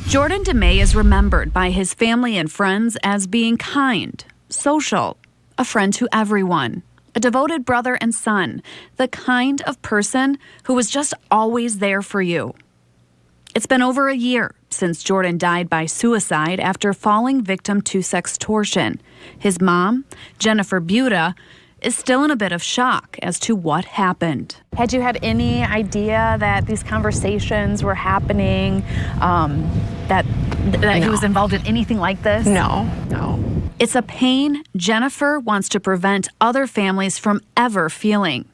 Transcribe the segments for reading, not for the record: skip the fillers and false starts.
Jordan DeMay is remembered by his family and friends as being kind, social, a friend to everyone, a devoted brother and son, the kind of person who was just always there for you. It's been over a year since Jordan died by suicide after falling victim to sextortion. His mom, Jennifer Buda, is still in a bit of shock as to what happened. Had you had any idea that these conversations were happening, that he was involved in anything like this? No. It's a pain Jennifer wants to prevent other families from ever feeling.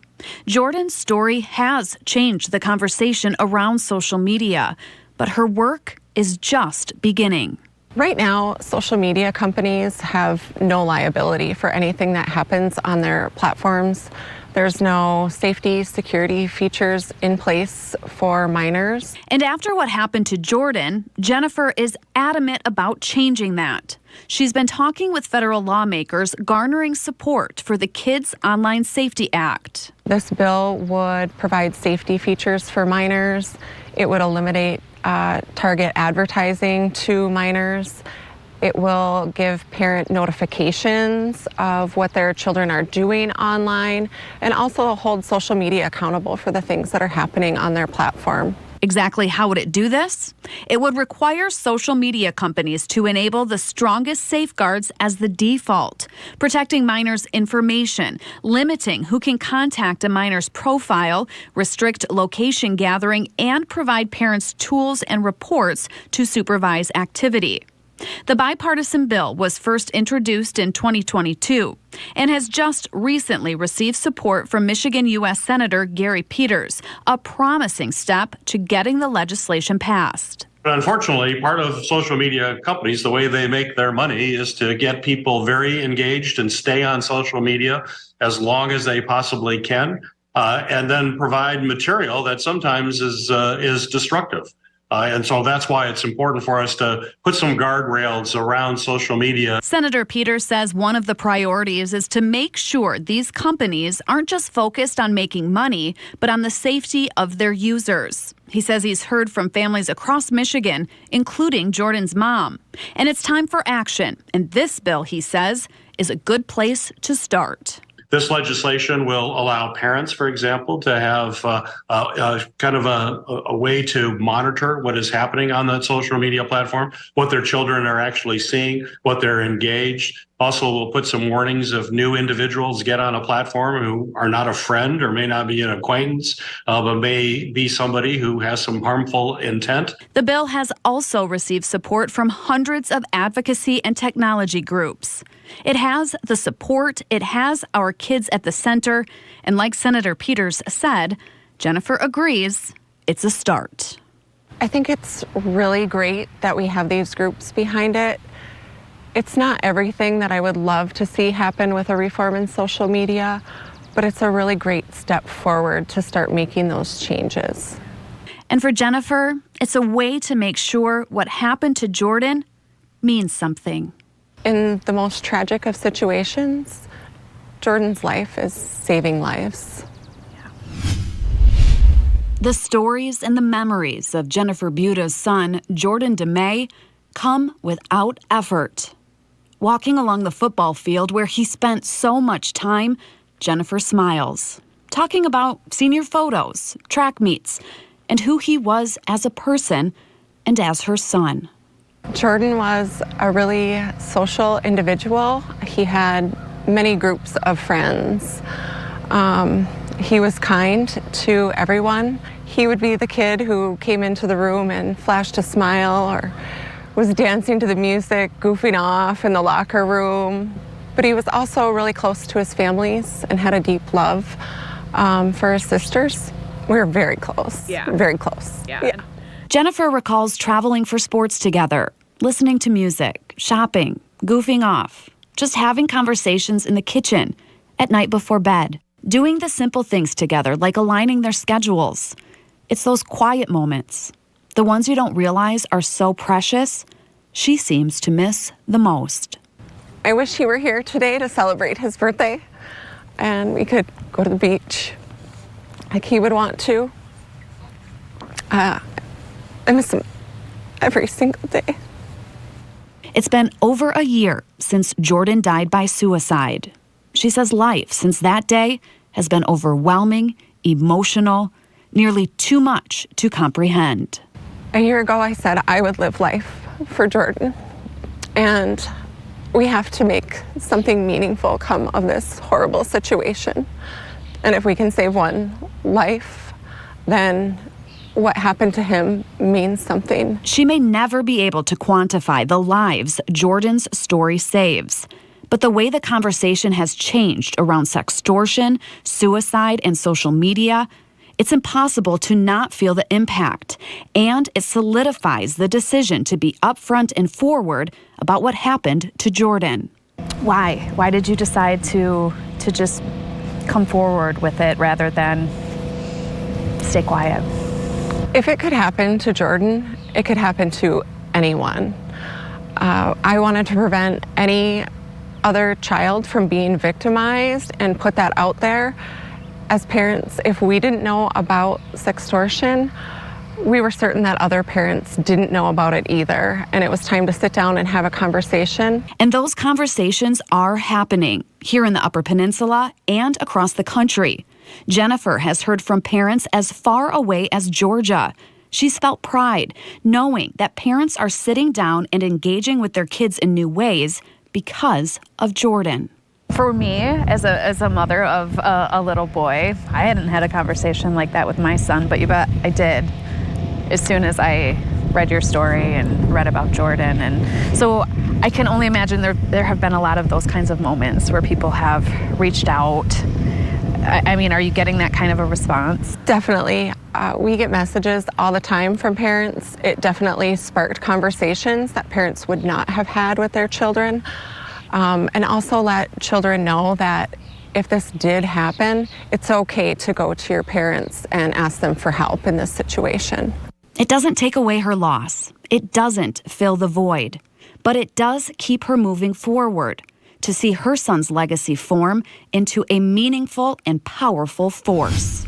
Jordan's story has changed the conversation around social media, but her work is just beginning. Right now, social media companies have no liability for anything that happens on their platforms. There's no safety, security features in place for minors. And after what happened to Jordan, Jennifer is adamant about changing that. She's been talking with federal lawmakers, garnering support for the Kids Online Safety Act. This bill would provide safety features for minors. It would eliminate target advertising to minors. It will give parent notifications of what their children are doing online, and also hold social media accountable for the things that are happening on their platform. Exactly how would it do this? It would require social media companies to enable the strongest safeguards as the default, protecting minors' information, limiting who can contact a minor's profile, restrict location gathering, and provide parents tools and reports to supervise activity. The bipartisan bill was first introduced in 2022 and has just recently received support from Michigan U.S. Senator Gary Peters, a promising step to getting the legislation passed. Unfortunately, part of social media companies, the way they make their money is to get people very engaged and stay on social media as long as they possibly can, and then provide material that sometimes is destructive. And so that's why it's important for us to put some guardrails around social media. Senator Peters says one of the priorities is to make sure these companies aren't just focused on making money, but on the safety of their users. He says he's heard from families across Michigan, including Jordan's mom. And it's time for action. And this bill, he says, is a good place to start. This legislation will allow parents, for example, to have kind of a way to monitor what is happening on that social media platform, what their children are actually seeing, what they're engaged. Also, we'll put some warnings if new individuals get on a platform who are not a friend or may not be an acquaintance, but may be somebody who has some harmful intent. The bill has also received support from hundreds of advocacy and technology groups. It has the support, it has our kids at the center, and like Senator Peters said, Jennifer agrees it's a start. I think it's really great that we have these groups behind it. It's not everything that I would love to see happen with a reform in social media, but it's a really great step forward to start making those changes. And for Jennifer, it's a way to make sure what happened to Jordan means something. In the most tragic of situations, Jordan's life is saving lives. The stories and the memories of Jennifer Buda's son, Jordan DeMay, come without effort. Walking along the football field where he spent so much time, Jennifer smiles, talking about senior photos, track meets, and who he was as a person and as her son. Jordan was a really social individual. He had many groups of friends. He was kind to everyone. He would be the kid who came into the room and flashed a smile or was dancing to the music, goofing off in the locker room. But he was also really close to his families and had a deep love for his sisters. We were very close. Yeah. Very close. Yeah. Jennifer recalls traveling for sports together, listening to music, shopping, goofing off, just having conversations in the kitchen, at night before bed, doing the simple things together like aligning their schedules. It's those quiet moments, the ones you don't realize are so precious, she seems to miss the most. I wish he were here today to celebrate his birthday and we could go to the beach like he would want to. I miss him. every single day. It's been over a year since Jordan died by suicide. She says life since that day has been overwhelming, emotional, nearly too much to comprehend. A year ago, I said I would live life for Jordan, and we have to make something meaningful come of this horrible situation. And if we can save one life, then what happened to him means something. She may never be able to quantify the lives Jordan's story saves. But the way the conversation has changed around sextortion, suicide, and social media, it's impossible to not feel the impact. And it solidifies the decision to be upfront and forward about what happened to Jordan. Why? Why did you decide to just come forward with it rather than stay quiet? If it could happen to Jordan, it could happen to anyone. I wanted to prevent any other child from being victimized and put that out there. As parents, if we didn't know about sextortion, we were certain that other parents didn't know about it either. And it was time to sit down and have a conversation. And those conversations are happening here in the Upper Peninsula and across the country. Jennifer has heard from parents as far away as Georgia. She's felt pride knowing that parents are sitting down and engaging with their kids in new ways because of Jordan. For me, as a mother of a little boy, I hadn't had a conversation like that with my son, but you bet I did as soon as I read your story and read about Jordan. And so I can only imagine there have been a lot of those kinds of moments where people have reached out. I mean, are you getting that kind of a response? Definitely. We get messages all the time from parents. It definitely sparked conversations that parents would not have had with their children. And also let children know that if this did happen, it's okay to go to your parents and ask them for help in this situation. It doesn't take away her loss. It doesn't fill the void. But it does keep her moving forward to see her son's legacy form into a meaningful and powerful force.